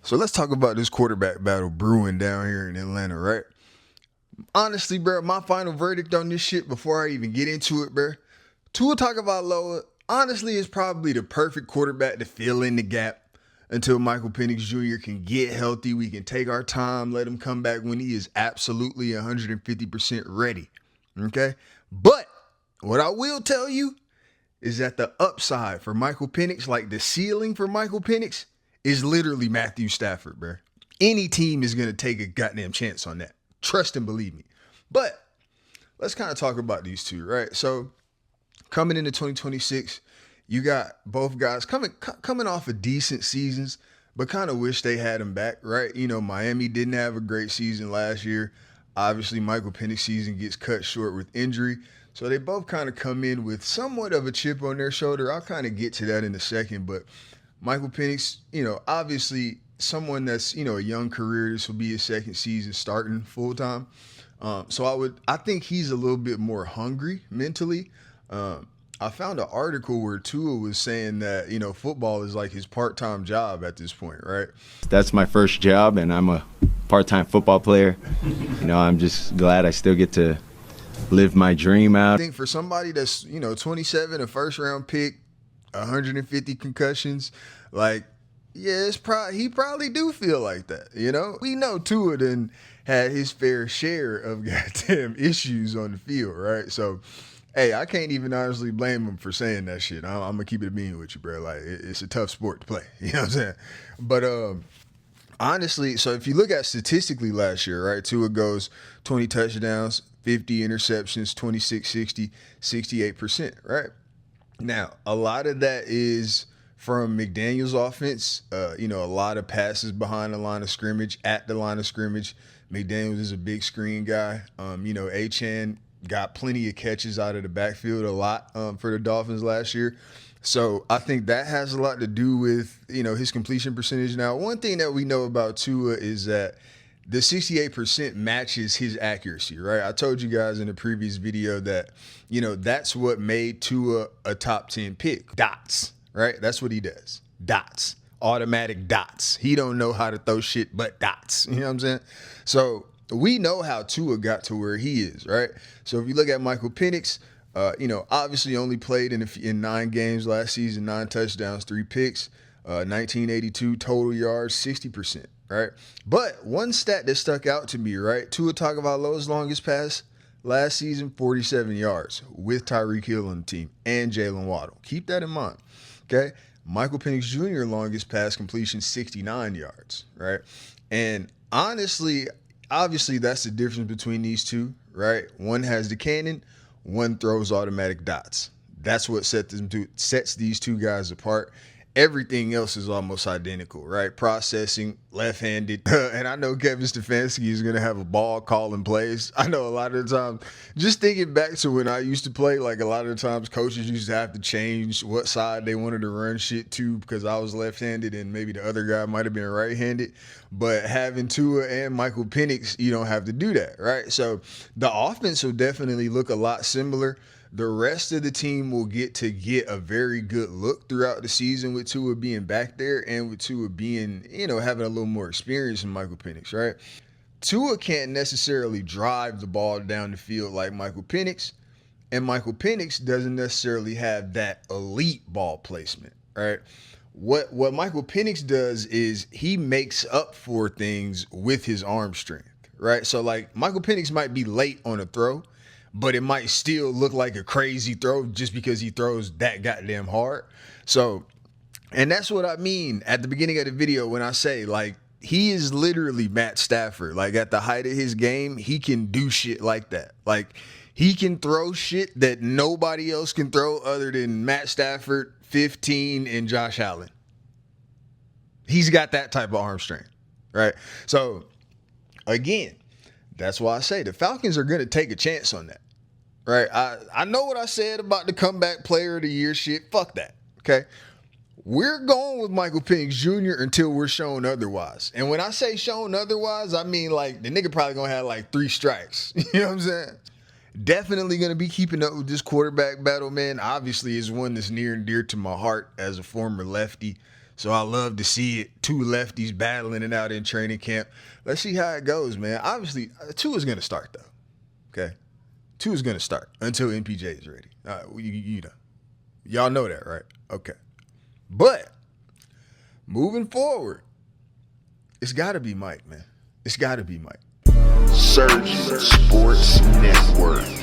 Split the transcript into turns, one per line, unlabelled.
So let's talk about this quarterback battle brewing down here in Atlanta, right? Honestly, bro, my final verdict on this shit before I even get into it, bro. Tua Tagovailoa, honestly, is probably the perfect quarterback to fill in the gap until Michael Penix Jr. can get healthy. We can take our time, let him come back when he is absolutely 150% ready. Okay? But what I will tell you is that the upside for Michael Penix, like the ceiling for Michael Penix, is literally Matthew Stafford, bro. Any team is going to take a goddamn chance on that. Trust and believe me. But let's kind of talk about these two, right? So coming into 2026, you got both guys coming off of decent seasons, but kind of wish they had him back, right? You know, Miami didn't have a great season last year. Obviously, Michael Penix season gets cut short with injury. So they both kind of come in with somewhat of a chip on their shoulder. I'll kind of get to that in a second, but Michael Penix, you know, obviously someone that's, you know, a young career. This will be his second season starting full time. So I think he's a little bit more hungry mentally. I found an article where Tua was saying that, you know, football is like his part-time job at this point, right?
That's my first job, and I'm a part-time football player. You know, I'm just glad I still get to live my dream out.
I think for somebody that's, you know, 27, a first-round pick, 150 concussions, like, yeah, he probably do feel like that, you know? We know Tua done had his fair share of goddamn issues on the field, right? So, hey, I can't even honestly blame him for saying that shit. I'm gonna keep it a bean with you, bro. Like, it's a tough sport to play. You know what I'm saying? But honestly, so if you look at statistically last year, right, Tua goes 20 touchdowns, 50 interceptions, 26, 60, 68%, right? Now, a lot of that is from McDaniel's offense. You know, a lot of passes behind the line of scrimmage, at the line of scrimmage. McDaniels is a big screen guy. You know, Achane got plenty of catches out of the backfield a lot for the Dolphins last year. So I think that has a lot to do with, you know, his completion percentage. Now, one thing that we know about Tua is that the 68% matches his accuracy, right? I told you guys in the previous video that, you know, that's what made Tua a top 10 pick. Dots, right? That's what he does. Dots. Automatic dots. He don't know how to throw shit but dots. You know what I'm saying? So we know how Tua got to where he is, right? So if you look at Michael Penix, you know, obviously only played in 9 games last season, 9 touchdowns, 3 picks, 1982 total yards, 60%, right? But one stat that stuck out to me, right? Tua Tagovailoa's longest pass last season, 47 yards with Tyreek Hill on the team and Jalen Waddle. Keep that in mind, okay? Michael Penix Jr. longest pass completion, 69 yards, right? And honestly, obviously that's the difference between these two, right? One has the cannon, one throws automatic dots. That's what sets these two guys apart. Everything else is almost identical, right? Processing, left-handed. And I know Kevin Stefanski is going to have a ball calling plays. I know a lot of the time, just thinking back to when I used to play, like a lot of the times coaches used to have to change what side they wanted to run shit to because I was left-handed and maybe the other guy might have been right-handed. But having Tua and Michael Penix, you don't have to do that, right? So the offense will definitely look a lot similar. The rest of the team will get a very good look throughout the season with Tua being back there and with Tua being, you know, having a little more experience than Michael Penix, right? Tua can't necessarily drive the ball down the field like Michael Penix, and Michael Penix doesn't necessarily have that elite ball placement, right? What Michael Penix does is he makes up for things with his arm strength, right? So like Michael Penix might be late on a throw, but it might still look like a crazy throw just because he throws that goddamn hard. So, and that's what I mean at the beginning of the video when I say, like, he is literally Matt Stafford. Like, at the height of his game, he can do shit like that. Like, he can throw shit that nobody else can throw other than Matt Stafford, 15, and Josh Allen. He's got that type of arm strength, right? So, again, that's why I say the Falcons are going to take a chance on that, right? I know what I said about the comeback player of the year shit. Fuck that, okay? We're going with Michael Penix Jr. until we're shown otherwise. And when I say shown otherwise, I mean like the nigga probably going to have like 3 strikes. You know what I'm saying? Definitely going to be keeping up with this quarterback battle, man. Obviously, it's one that's near and dear to my heart as a former lefty. So I love to see it. Two lefties battling it out in training camp. Let's see how it goes, man. Obviously, Tua is going to start, though. Okay? Tua is going to start until MPJ is ready. You know. Y'all know that, right? Okay. But moving forward, it's got to be Mike, man. It's got to be Mike.
Surgeon Sports Network.